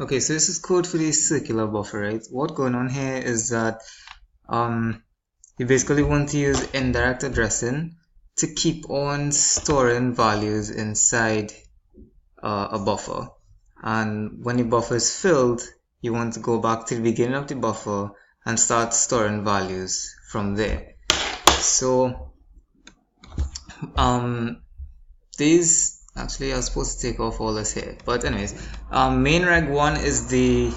Okay, so this is code for the circular buffer, right? What going on here is that you basically want to use indirect addressing to keep on storing values inside a buffer. And when the buffer is filled, you want to go back to the beginning of the buffer and start storing values from there. So these actually are supposed to take off all this here, but anyways, main reg1 is the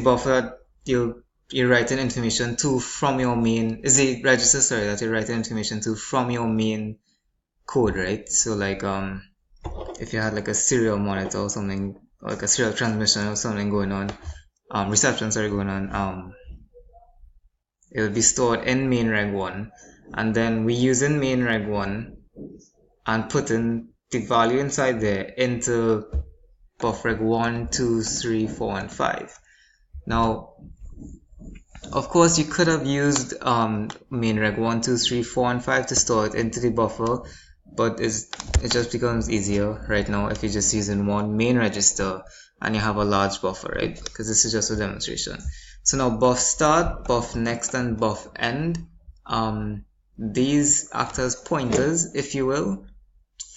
buffer that you're writing information to from your main, is the register, sorry, that you're writing information to from your main code, right? So like if you had like a serial monitor or something, like a serial transmission or something going on, reception, sorry, going on, it will be stored in main reg1, and then we use in main reg1 and put in the value inside there into buffer reg1, 2, 3, 4, and 5. Now, of course, you could have used main reg1, 2, 3, 4, and 5 to store it into the buffer, but it just becomes easier right now if you're just using one main register and you have a large buffer, right? Because this is just a demonstration. So now buff start, buff next, and buff end, these act as pointers, if you will,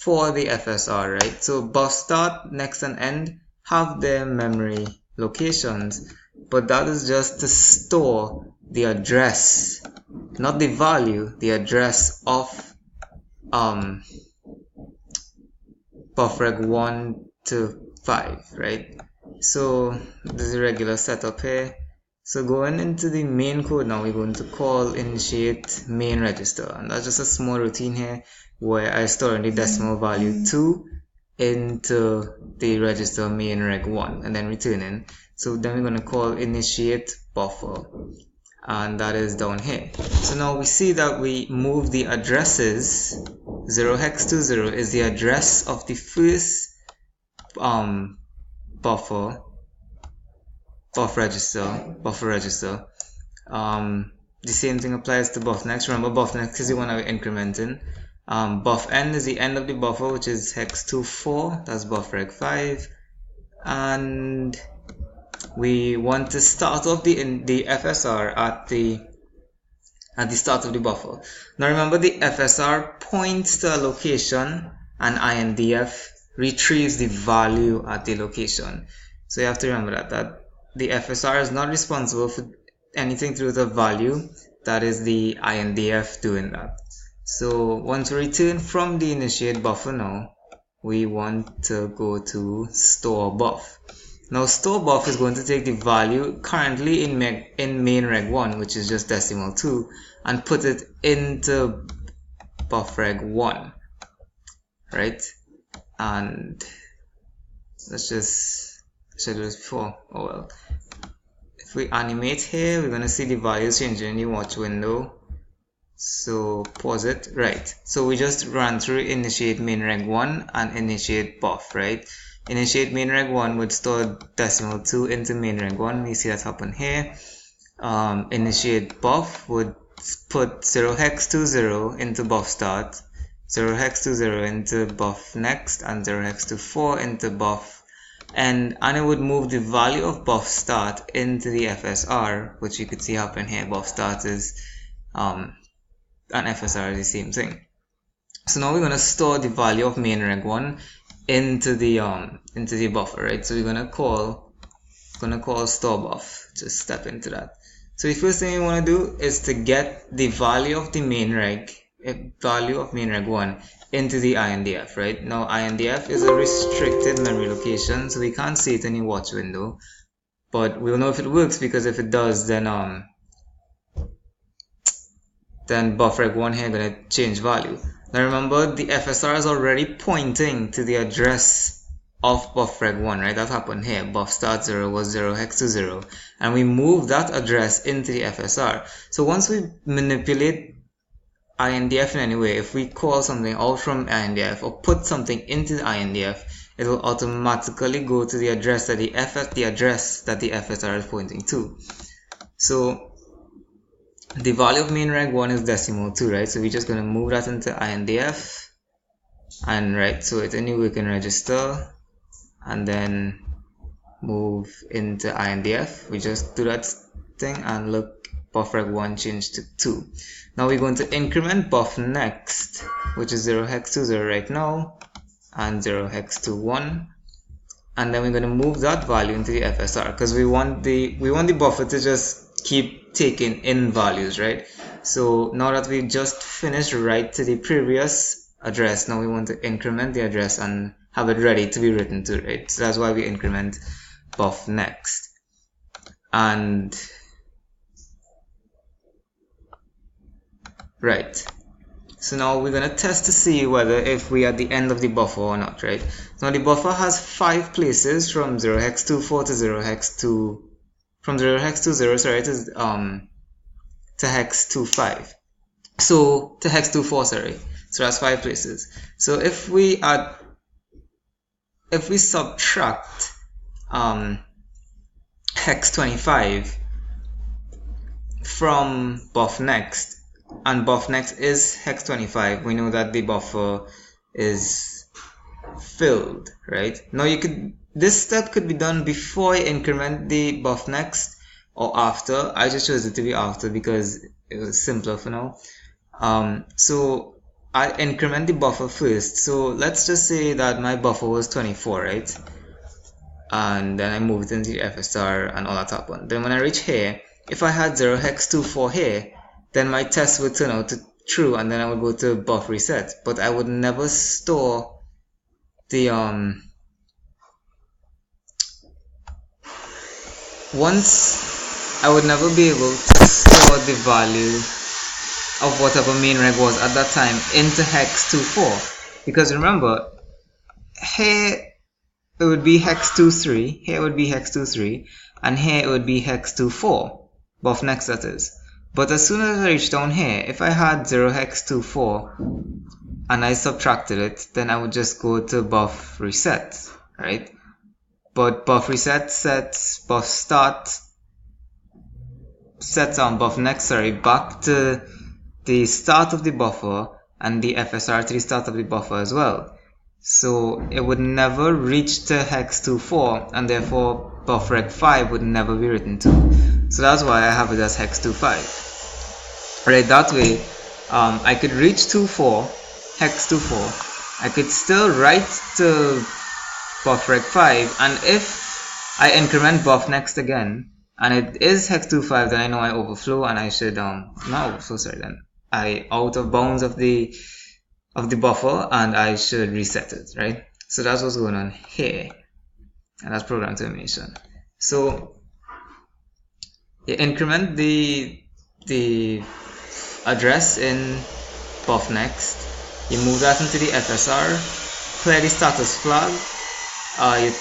for the FSR, right? So buff start, next, and end have their memory locations, but that is just to store the address, not the value, the address of buffer reg1 to 5, right? So this is a regular setup here. So going into the main code now, we're going to call initiate main register, and that's just a small routine here where I store in the decimal value 2 into the register main reg1 and then returning. So then we're going to call initiate buffer, and that is down here. So now we see that we move the addresses. 0hex20 is the address of the first buffer register. The same thing applies to buff next. Remember, buff next is the one that we're incrementing. Buff end is the end of the buffer, which is hex 24, that's buffer reg5, and we want to start off the FSR at the start of the buffer. Now remember, the FSR points to a location and INDF retrieves the value at the location. So you have to remember that the FSR is not responsible for anything to do with the value, that is the INDF doing that. So once we return from the initiate buffer now, we want to go to store buff. Now store buff is going to take the value currently in main reg1, which is just decimal 2, and put it into buff reg1, right? And let's just schedule this before. Oh well. If we animate here, we're going to see the values changing in the watch window. So pause it. Right, so we just ran through initiate main reg1 and initiate buff, right? Initiate main reg1 would store decimal 2 into main reg1. We see that happen here. Initiate buff would put 0hex20 into buff start, 0hex20 into buff next, and 0hex24 into buff end, and it would move the value of buff start into the FSR, which you could see happen here. Buff start is and FSR is the same thing. So now we're going to store the value of main reg1 into the buffer, right? So we're going to call store buff. Just step into that. So the first thing we want to do is to get the value of the main reg1 into the INDF, right? Now INDF is a restricted memory location, so we can't see it in the watch window, but we'll know if it works, because if it does, then buffer reg1 here going to change value. Now remember, the FSR is already pointing to the address of buff reg1, right? That happened here. Buff start 0 was 0hex20, and we move that address into the FSR. So once we manipulate INDF in any way, if we call something out from INDF or put something into the INDF, it will automatically go to the address that the FSR is pointing to. So the value of main reg1 is decimal 2, right? So we're just going to move that into INDF, and right, so it's a new working register, and then move into INDF. We just do that thing and look, buffreg1 changed to 2. Now we're going to increment buff next, which is 0 hex to 0 right now, and 0 hex to 1. And then we're going to move that value into the FSR because we want the buffer to just keep taking in values, right? So now that we just finished right to the previous address, now we want to increment the address and have it ready to be written to, right? So that's why we increment buff next. And right, so now we're going to test to see whether if we are at the end of the buffer or not, right? Now the buffer has 5 places from 0 hex to 4 to 0 hex to, from 0 hex to 0, sorry, to hex 25. So to hex 24, sorry. So that's 5 places. So if we subtract hex 25 from buff next, and buff next is hex 25, we know that the buffer is filled, right? Now this step could be done before I increment the buff next or after. I just chose it to be after because it was simpler for now. So I increment the buffer first. So let's just say that my buffer was 24, right? And then I moved into the FSR and all that happened. Then when I reach here, if I had 0 hex 24 here, then my test would turn out to true, and then I would go to buff reset. But I would never store the once I would never be able to store the value of whatever main reg was at that time into hex 24, because remember, here it would be hex 23, here it would be hex 23, and here it would be hex 24, buff next that is. But as soon as I reach down here, if I had 0 hex 24 and I subtracted it, then I would just go to buff reset, right? But buff reset sets buff start, sets on buff next, sorry, back to the start of the buffer and the FSR to the start of the buffer as well. So it would never reach to hex 24, and therefore buffreg 5 would never be written to. So that's why I have it as hex 25. Right, that way I could reach 24, hex 24. I could still write to buffreg 5, and if I increment buff next again and it is hex 25, then I know I overflow and I should no, so sorry, then I out of bounds of the buffer and I should reset it, right? So that's what's going on here, and that's program termination. So you increment the address in buff next, you move that into the FSR, clear the status flag.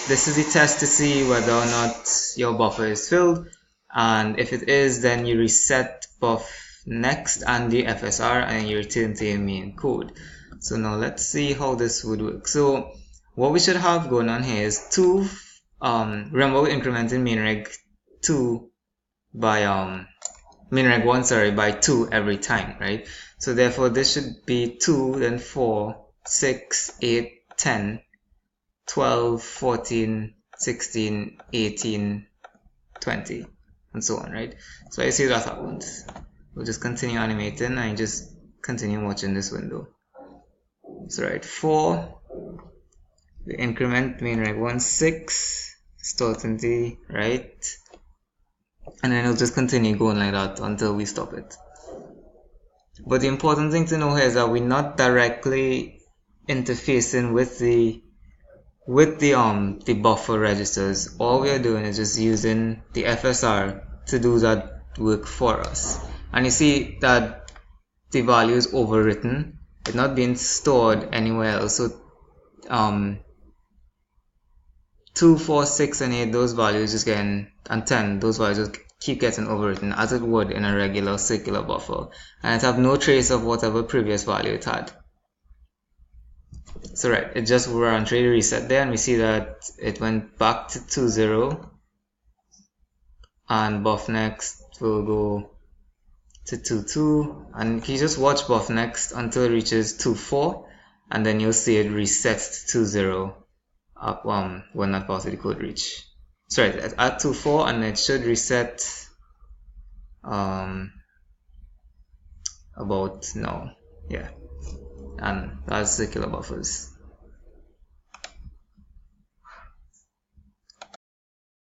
This is the test to see whether or not your buffer is filled, and if it is, then you reset buff next and the FSR and you return to your main code. So now let's see how this would work. So what we should have going on here is 2, remember we're incrementing mainreg 2 by mainreg 1, sorry, by 2 every time, right? So therefore this should be 2, then 4, 6, 8, 10, 12, 14, 16, 18, 20, and so on, right? So I see that happens. We'll just continue animating and just continue watching this window. So right, 4, we increment mainreg 1, 6, start in the right, and then it'll just continue going like that until we stop it. But the important thing to know here is that we're not directly interfacing with the buffer registers. All we are doing is just using the FSR to do that work for us. And you see that the value is overwritten. It's not being stored anywhere else. So 2, 4, 6, and 8, those values just getting, and 10, those values just keep getting overwritten as it would in a regular circular buffer, and it have no trace of whatever previous value it had. So right, it just voluntary reset there, and we see that it went back to 2.0, and buff next will go to 2.2, and you just watch buff next until it reaches 2.4, and then you'll see it reset to 2.0 when that part of the code reach. sorry, at 2.4, and it should reset about now. Yeah, and that's circular buffers.